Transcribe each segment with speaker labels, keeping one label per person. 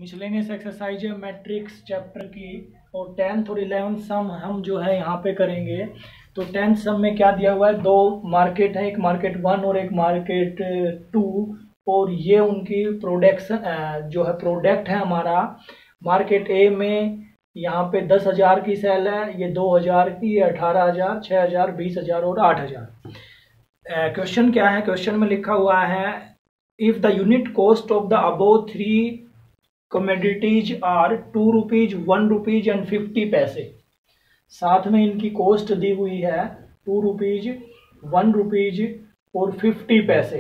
Speaker 1: Miscellaneous exercise है matrix chapter की और 10th और 11th सम हम जो है यहाँ पे करेंगे। तो 10th सम में क्या दिया हुआ है, दो मार्केट है, एक मार्केट 1 और एक मार्केट 2 और ये उनकी प्रोडक्शन जो है प्रोडक्ट है हमारा। मार्केट ए में यहाँ पे 10,000 की सेल है, ये 2,000 की, 18,000, 6,000, 20,000 और 8,000। क्वेश्चन क्या है, क्वेश्चन में लिखा हुआ है if the unit cost of the above 3 commodities are 2 rupees, 1 rupees and 50 पैसे। साथ में इनकी कॉस्ट दी हुई है 2 रुपीज, 1 रुपीज और 50 पैसे,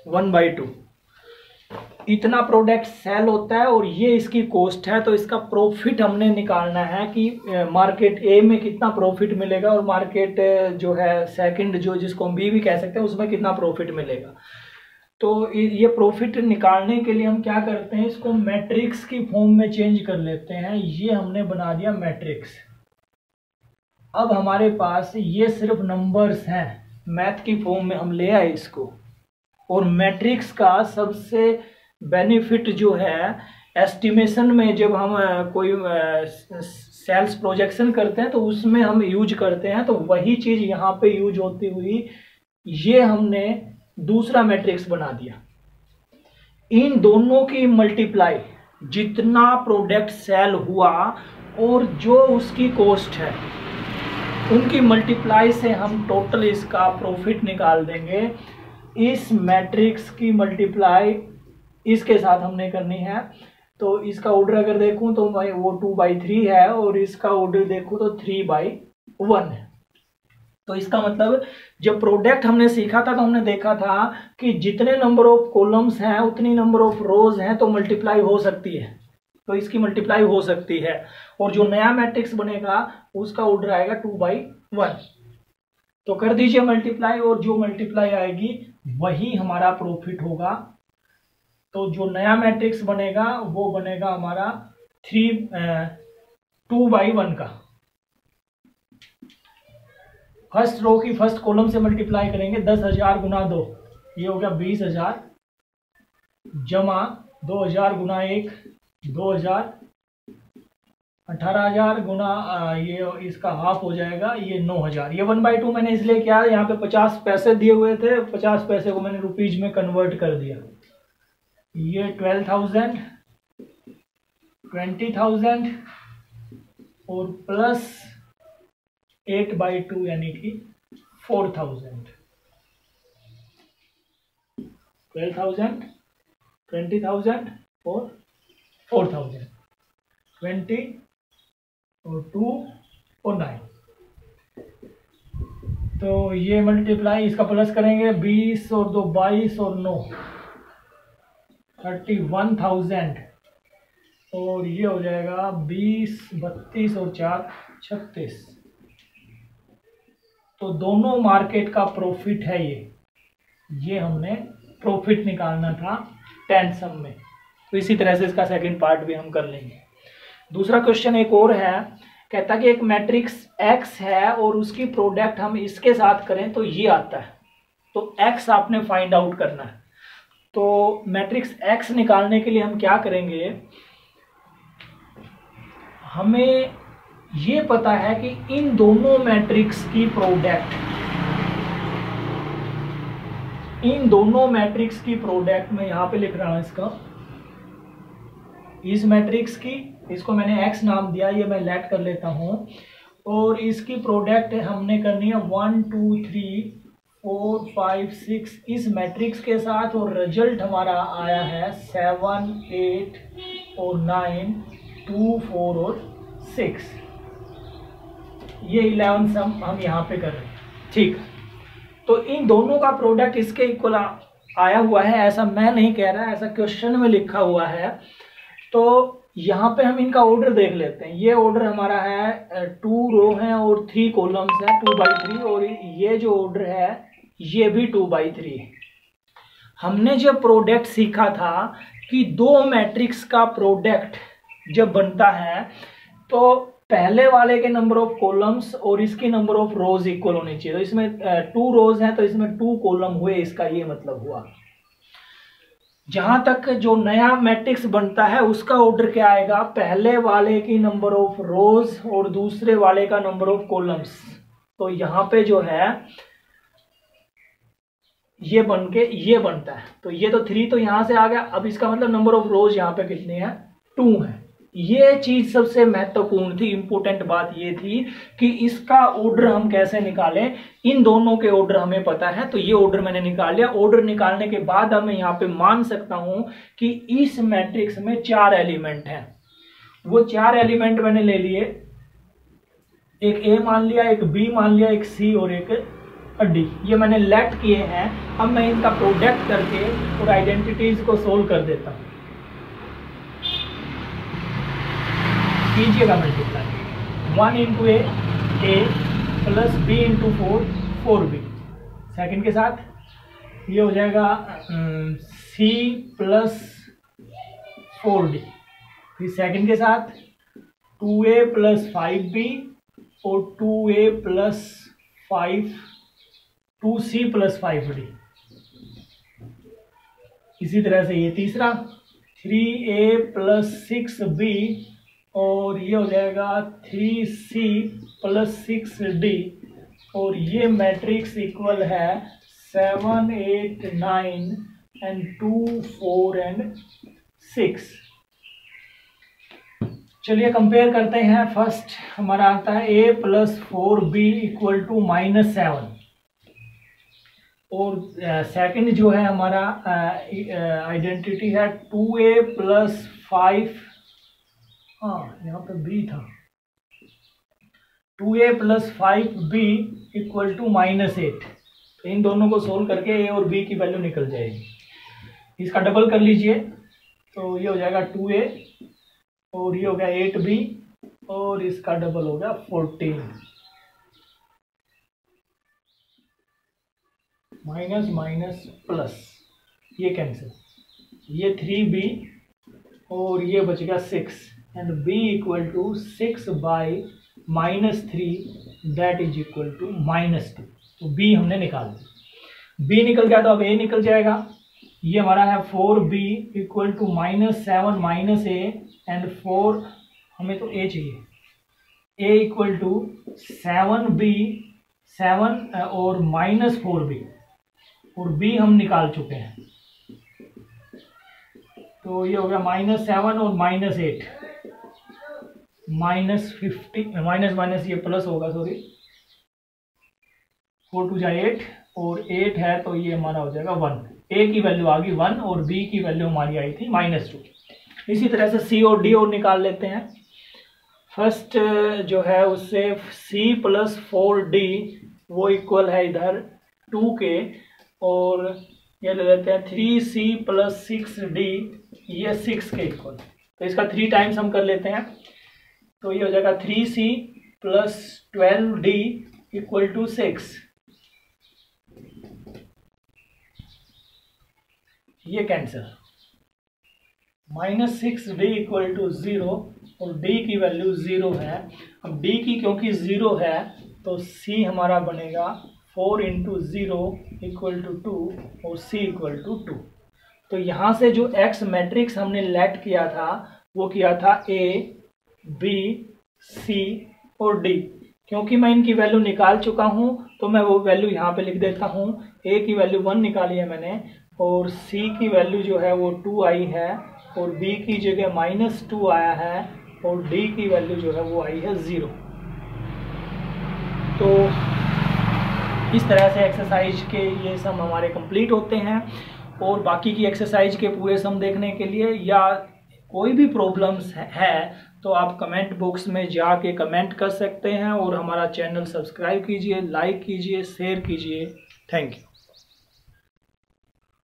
Speaker 1: 1/2। इतना प्रोडक्ट सेल होता है और ये इसकी कॉस्ट है। तो इसका प्रॉफिट हमने निकालना है कि मार्केट ए में कितना प्रॉफिट मिलेगा और मार्केट जो है सेकंड जो जिसको हम बी भी कह सकते हैं उसमें कितना प्रॉफिट मिलेगा। तो ये प्रॉफिट निकालने के लिए हम क्या करते हैं, इसको मैट्रिक्स की फॉर्म में चेंज कर लेते हैं। ये हमने बना दिया मैट्रिक्स। अब हमारे पास ये सिर्फ नंबर्स हैं, मैथ की फॉर्म में हम ले आए इसको। और मैट्रिक्स का सबसे बेनिफिट जो है एस्टिमेशन में, जब हम कोई सेल्स प्रोजेक्शन करते हैं तो उसमें हम यूज करते हैं। तो वही चीज यहाँ पे यूज होती हुई ये हमने दूसरा मैट्रिक्स बना दिया। इन दोनों की मल्टीप्लाई, जितना प्रोडक्ट सेल हुआ और जो उसकी कॉस्ट है उनकी मल्टीप्लाई से हम टोटल इसका प्रॉफिट निकाल देंगे। इस मैट्रिक्स की मल्टीप्लाई इसके साथ हमने करनी है। तो इसका ऑर्डर अगर देखूं तो वो 2/3 है और इसका ऑर्डर देखूं तो 3/1 है। तो इसका मतलब जब प्रोडक्ट हमने सीखा था तो हमने देखा था कि जितने नंबर ऑफ कॉलम्स हैं उतनी नंबर ऑफ रोज हैं तो मल्टीप्लाई हो सकती है। तो इसकी मल्टीप्लाई हो सकती है और जो नया मैट्रिक्स बनेगा उसका ऑर्डर आएगा 2/1। तो कर दीजिए मल्टीप्लाई और जो मल्टीप्लाई आएगी वही हमारा प्रॉफिट होगा। तो जो नया मैट्रिक्स बनेगा वो बनेगा हमारा 2/1 का। फर्स्ट रो की फर्स्ट कॉलम से मल्टीप्लाई करेंगे, 10,000 गुना 2 ये हो गया 20,000, जमा 2,000 गुना 1 2,000, 18,000 गुना ये इसका हाफ हो जाएगा, ये 9,000। ये 1/2 मैंने इसलिए किया, यहाँ पे 50 पैसे दिए हुए थे, 50 पैसे को मैंने रुपीज में कन्वर्ट कर दिया। ये 12,000, 20,000 और प्लस 8/2 यानी कि 4,000। 12,000, 20,000 और 4,000, 20 और 2 और 9। तो ये मल्टीप्लाई इसका प्लस करेंगे, 20 और 2 22 और 9 31,000 और ये हो जाएगा 20, 32 और 4 36। तो दोनों मार्केट का प्रॉफिट है ये हमने प्रॉफिट निकालना था 10th सम में। तो इसी तरह से इसका सेकंड पार्ट भी हम कर लेंगे। दूसरा क्वेश्चन एक और है, कहता है कि एक मैट्रिक्स x है और उसकी प्रोडक्ट हम इसके साथ करें तो ये आता है। तो x आपने फाइंड आउट करना है। तो मैट्रिक्स x निकालने के लिए हम क्या करेंगे, हमें ये पता है कि इन दोनों मैट्रिक्स की प्रोडक्ट, इन दोनों मैट्रिक्स की प्रोडक्ट में यहां पे लिख रहा हूं इसका, इस मैट्रिक्स की, इसको मैंने x नाम दिया, ये मैं लेट कर लेता हूं। और इसकी प्रोडक्ट हमने करनी है 1 2 3 4 5 6 इस मैट्रिक्स के साथ और रिजल्ट हमारा आया है 7 8 और 9 2 4 और 6। ये 11 सम हम यहाँ पे कर रहे हैं, ठीक। तो इन दोनों का प्रोडक्ट इसके इक्वल आया हुआ है, ऐसा मैं नहीं कह रहा, ऐसा क्वेश्चन में लिखा हुआ है। तो यहाँ पे हम इनका ऑर्डर देख लेते हैं। ये ऑर्डर हमारा है 2 रो है और 3 कॉलम्स है, 2/3 और ये जो ऑर्डर है ये भी 2/3 है। हमने जब प्रोडक्ट सीखा था कि दो मैट्रिक्स का प्रोडक्ट जब बनता है तो पहले वाले के नंबर ऑफ कॉलम्स और इसकी नंबर ऑफ रोज इक्वल होनी चाहिए। तो इसमें 2 रोज हैं तो इसमें 2 कॉलम हुए, इसका ये मतलब हुआ। जहां तक जो नया मैट्रिक्स बनता है उसका ऑर्डर क्या आएगा, पहले वाले की नंबर ऑफ रोज और दूसरे वाले का नंबर ऑफ कॉलम्स। तो यहाँ पे जो है ये बन के ये बनता है, तो ये तो 3 तो यहां से आ गया। अब इसका मतलब नंबर ऑफ रोज यहाँ पे कितने हैं, 2 है। ये चीज सबसे महत्वपूर्ण थी, इंपॉर्टेंट बात ये थी कि इसका ऑर्डर हम कैसे निकालें। इन दोनों के ऑर्डर हमें पता है, तो ये ऑर्डर मैंने निकाल लिया। ऑर्डर निकालने के बाद हमें यहाँ पे मान सकता हूं कि इस मैट्रिक्स में 4 एलिमेंट हैं। वो 4 एलिमेंट मैंने ले लिए, एक ए मान लिया, एक बी मान लिया, एक सी और एक डी। ये मैंने लेट किए हैं। अब मैं इनका प्रोडक्ट करके और आइडेंटिटीज को सोल्व कर देता हूं। कीजिएगा multiply, 1 into A plus B into 4 B. Second के साथ ये हो जाएगा सी प्लस 4d। फिर सेकेंड के साथ 2a प्लस 5b और 2a plus 2c plus 5d। इसी तरह से ये तीसरा 3a प्लस 6b और ये हो जाएगा 3c प्लस 6d। और ये मैट्रिक्स इक्वल है 7 8 9 एंड 2 4 एंड 6। चलिए कंपेयर करते हैं। फर्स्ट हमारा आता है a plus 4b equal to -7 और सेकंड जो है हमारा आइडेंटिटी है 2a प्लस 5, हाँ यहाँ पे b था, 2a plus 5b equal to -8। तो इन दोनों को सोल्व करके a और b की वैल्यू निकल जाएगी। इसका डबल कर लीजिए तो ये हो जाएगा 2a और ये हो गया 8b और इसका डबल हो गया 14। माइनस माइनस प्लस, ये कैंसिल, ये 3b और ये बच गया 6 and b equal to 6 by -3 that is equal to -2। तो b हमने निकाल दिया, b निकल गया तो अब a निकल जाएगा। ये हमारा है 4b equal to -7 minus a and 4, हमें तो a चाहिए, a इक्वल टू 7b 7 और -4b और b हम निकाल चुके हैं। तो ये हो गया -7 और -8 -50 माइनस ये प्लस होगा, सॉरी 4 2 8 और 8 है तो ये हमारा हो जाएगा 1। a की वैल्यू आ गई 1 और b की वैल्यू हमारी आई थी -2। इसी तरह से c और d और निकाल लेते हैं। फर्स्ट जो है उससे c प्लस 4d वो इक्वल है इधर 2 के और ये ले लेते हैं 3c प्लस 6d, ये 6 के इक्वल। तो इसका 3 टाइम्स हम कर लेते हैं तो ये हो जाएगा 3c plus 12d equal to 6। ये कैंसिल, -6d इक्वल टू 0 और d की वैल्यू 0 है। अब d की क्योंकि 0 है तो c हमारा बनेगा 4 इंटू 0 इक्वल टू 2 और c इक्वल टू 2। तो यहाँ से जो x मैट्रिक्स हमने लेट किया था वो किया था a b c और d। क्योंकि मैं इनकी वैल्यू निकाल चुका हूँ तो मैं वो वैल्यू यहाँ पे लिख देता हूँ। a की वैल्यू 1 निकाली है मैंने और c की वैल्यू जो है वो 2 आई है और b की जगह -2 आया है और d की वैल्यू जो है वो आई है 0। तो इस तरह से एक्सरसाइज के ये सम हमारे कंप्लीट होते हैं। और बाकी की एक्सरसाइज के पूरे सम देखने के लिए या कोई भी प्रॉब्लम्स है तो आप कमेंट बॉक्स में जाके कमेंट कर सकते हैं और हमारा चैनल सब्सक्राइब कीजिए, लाइक कीजिए, शेयर कीजिए। Thank you.